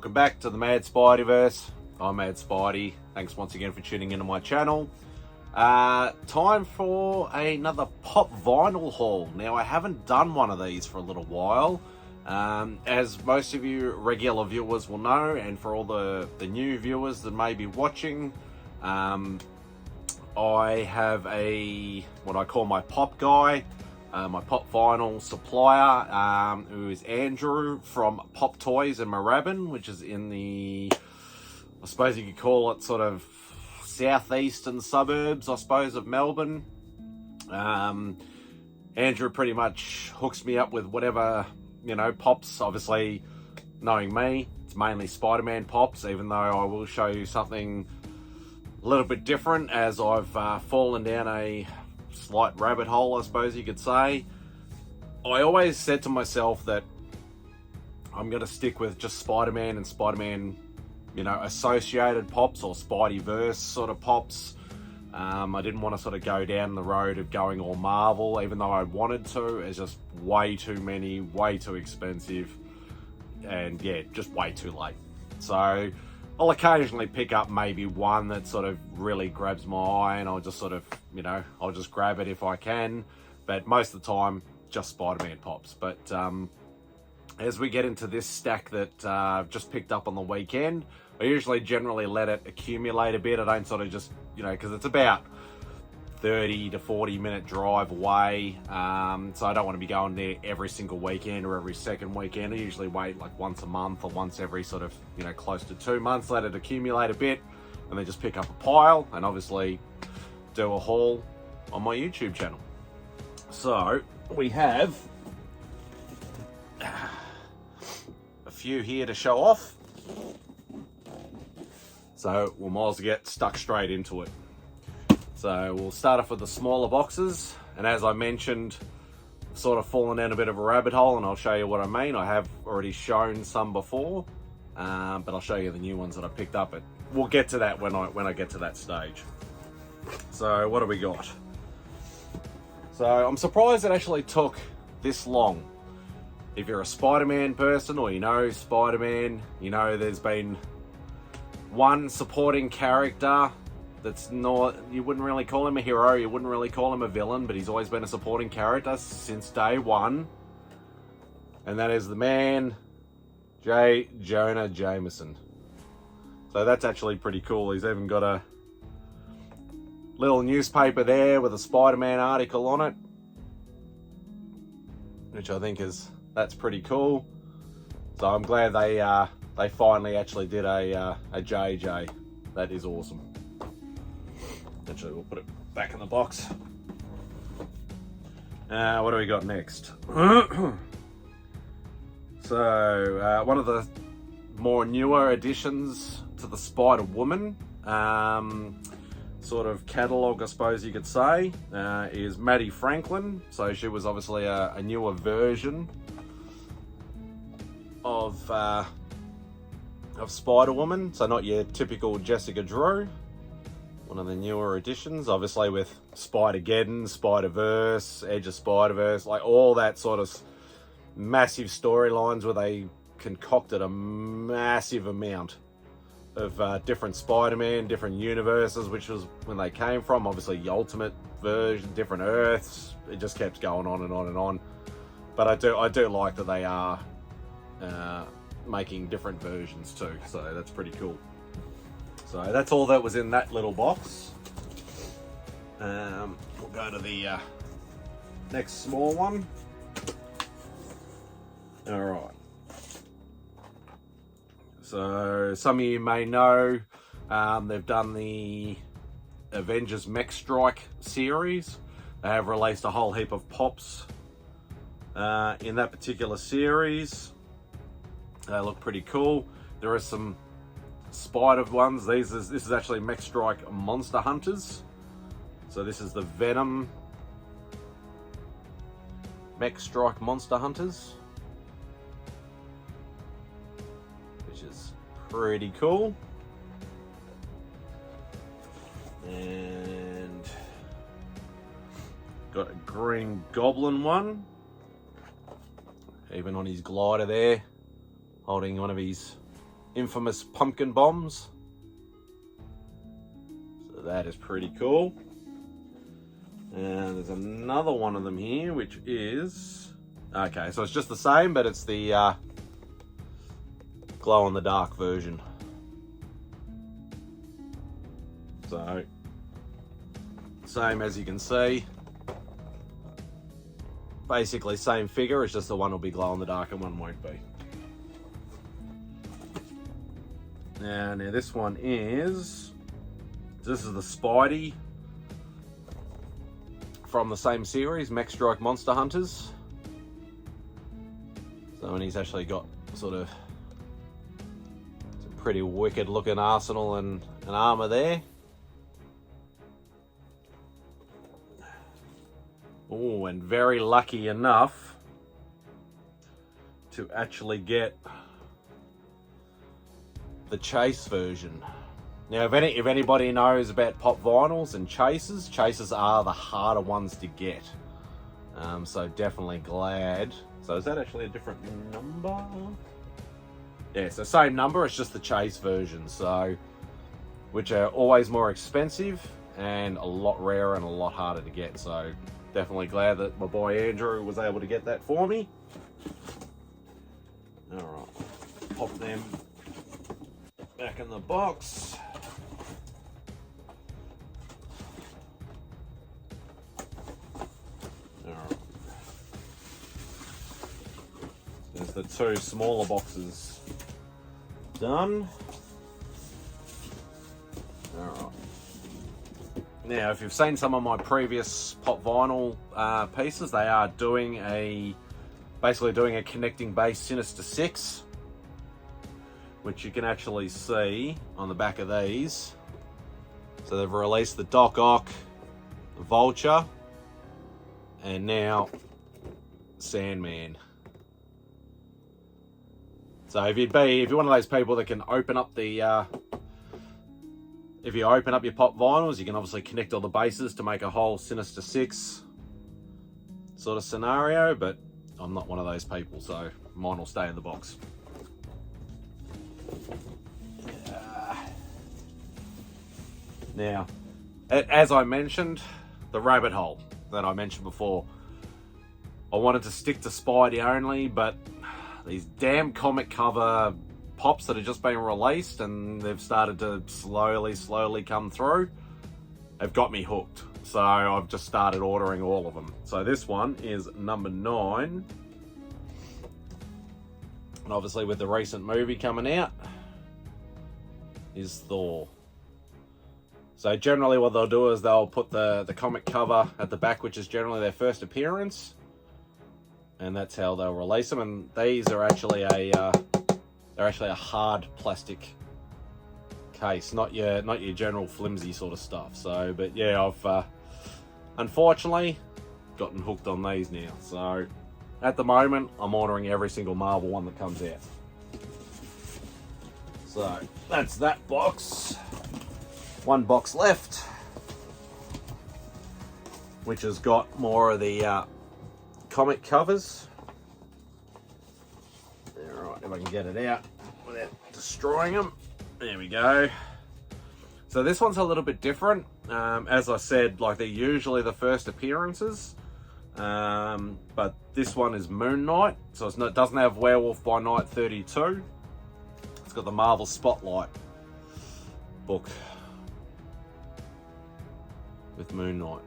Welcome back to the Mad Spideyverse. I'm Mad Spidey. Thanks once again for tuning into my channel. Time for another pop vinyl haul. Now, I haven't done one of these for a little while. As most of you regular viewers will know, and for all the new viewers that may be watching, I have what I call my pop guy. My pop vinyl supplier, who is Andrew from Pop Toys in Moorabbin, which is in the, I suppose you could call it sort of southeastern suburbs, I suppose, of Melbourne. Andrew pretty much hooks me up with whatever, pops. Obviously, knowing me, it's mainly Spider-Man pops, even though I will show you something a little bit different, as I've fallen down a slight rabbit hole, I suppose you could say. I always said to myself that I'm going to stick with just Spider-Man and Spider-Man, associated pops or Spideyverse sort of pops. I didn't want to sort of go down the road of going all Marvel, even though I wanted to. It's just way too many, way too expensive, and yeah, just way too late. So I'll occasionally pick up maybe one that sort of really grabs my eye, and I'll just sort of, I'll just grab it if I can. But most of the time, just Spider-Man pops. But as we get into this stack that I've just picked up on the weekend, I usually generally let it accumulate a bit. I don't sort of just, because it's about 30 to 40 minute drive away. So I don't want to be going there every single weekend or every second weekend. I usually wait like once a month or once every sort of, close to 2 months, let it accumulate a bit, and then just pick up a pile and obviously do a haul on my YouTube channel. So we have a few here to show off. So we might as well get stuck straight into it. So we'll start off with the smaller boxes, and as I mentioned, I've sort of fallen down a bit of a rabbit hole, and I'll show you what I mean. I have already shown some before, but I'll show you the new ones that I picked up. But we'll get to that when I get to that stage. So what do we got? So I'm surprised it actually took this long. If you're a Spider-Man person, or Spider-Man, there's been one supporting character that's not, you wouldn't really call him a hero, you wouldn't really call him a villain, but he's always been a supporting character since day one. And that is the man, J. Jonah Jameson. So that's actually pretty cool. He's even got a little newspaper there with a Spider-Man article on it, which I think that's pretty cool. So I'm glad they finally actually did a JJ. That is awesome. Actually, we'll put it back in the box. What do we got next? So, one of the more newer additions to the Spider-Woman sort of catalogue, I suppose you could say, is Maddie Franklin. So she was obviously a newer version of Spider-Woman. So not your typical Jessica Drew. One of the newer additions, obviously, with Spider-Geddon, Spider-Verse, Edge of Spider-Verse, like all that sort of massive storylines where they concocted a massive amount of different Spider-Man, different universes, which was when they came from. Obviously, the Ultimate version, different Earths. It just kept going on and on and on. But I do like that they are making different versions too. So that's pretty cool. So that's all that was in that little box. We'll go to the next small one. All right. So some of you may know they've done the Avengers Mech Strike series. They have released a whole heap of pops in that particular series. They look pretty cool. There are some Spider ones. This is actually Mech Strike Monster Hunters. So this is the Venom Mech Strike Monster Hunters, which is pretty cool. And got a Green Goblin one, even on his glider there, holding one of his infamous pumpkin bombs. So that is pretty cool. And there's another one of them here, which is... Okay, so it's just the same, but it's the glow-in-the-dark version. So, same as you can see. Basically same figure, it's just the one will be glow-in-the-dark and one won't be. Now this one is... This is the Spidey from the same series, Mech Strike Monster Hunters. So, and he's actually got sort of some pretty wicked looking arsenal and armor there. Oh, and very lucky enough to actually get the Chase version. Now, if anybody knows about pop vinyls and chases are the harder ones to get. So definitely glad. So is that actually a different number? Yeah, so same number, it's just the Chase version. So, which are always more expensive and a lot rarer and a lot harder to get. So definitely glad that my boy Andrew was able to get that for me. All right, pop them back in the box. All right. There's the two smaller boxes done. All right. Now, if you've seen some of my previous pop vinyl pieces, they are doing basically doing a connecting base Sinister Six, which you can actually see on the back of these. So they've released the Doc Ock, the Vulture, and now Sandman. So if you're one of those people that can open up the if you open up your pop vinyls, you can obviously connect all the bases to make a whole Sinister Six sort of scenario, but I'm not one of those people, so mine will stay in the box. Now, as I mentioned, the rabbit hole that I mentioned before, I wanted to stick to Spidey only, but these damn comic cover pops that have just been released and they've started to slowly come through, have got me hooked. So I've just started ordering all of them. So this one is number 9. And obviously with the recent movie coming out, is Thor. So generally what they'll do is they'll put the comic cover at the back, which is generally their first appearance. And that's how they'll release them. And these are actually they're actually a hard plastic case, not your general flimsy sort of stuff. So, but yeah, I've unfortunately gotten hooked on these now. So at the moment, I'm ordering every single Marvel one that comes out. So that's that box. One box left, which has got more of the comic covers. Alright, if I can get it out without destroying them. There we go. So this one's a little bit different. As I said, like they're usually the first appearances. But this one is Moon Knight. So it doesn't have Werewolf by Night 32. It's got the Marvel Spotlight book with Moon Knight.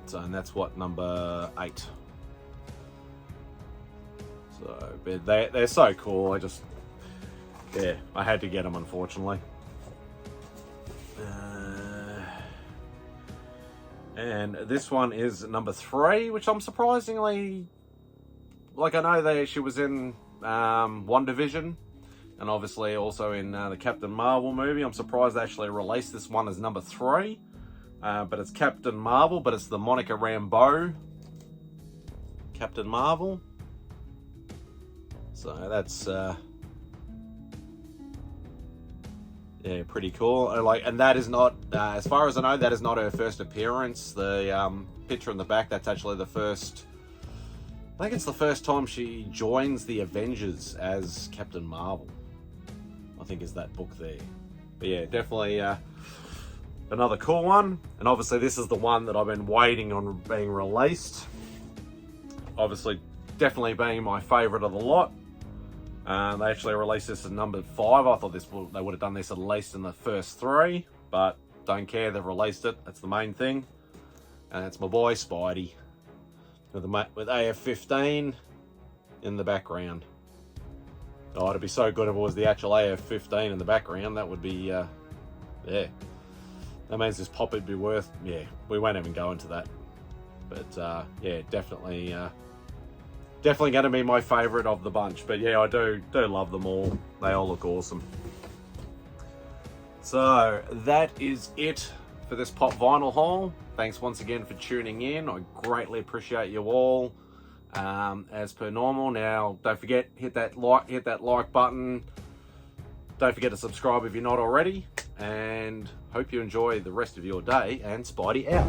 So, and that's what, number 8. So, but they're so cool. I had to get them, unfortunately. And this one is number 3, which I'm surprisingly, like, I know she was in WandaVision, and obviously also in the Captain Marvel movie. I'm surprised they actually released this one as number 3. But it's Captain Marvel, but it's the Monica Rambeau Captain Marvel. So that's yeah, pretty cool. And that is not, as far as I know, that is not her first appearance. The picture in the back, that's actually the first. I think it's the first time she joins the Avengers as Captain Marvel. think is that book there. But yeah, definitely another cool one. And obviously this is the one that I've been waiting on being released. Obviously, definitely being my favourite of the lot. They actually released this as number 5. I thought they would have done this at least in the first 3, but don't care, they've released it. That's the main thing. And it's my boy Spidey with AF-15 in the background. Oh, it'd be so good if it was the actual AF-15 in the background. That would be, yeah. That means this pop would be worth, yeah, we won't even go into that. But yeah, definitely going to be my favourite of the bunch. But yeah, I do love them all. They all look awesome. So that is it for this pop vinyl haul. Thanks once again for tuning in. I greatly appreciate you all. As per normal, now don't forget, hit that like button. Don't forget to subscribe if you're not already. And hope you enjoy the rest of your day. And Spidey out.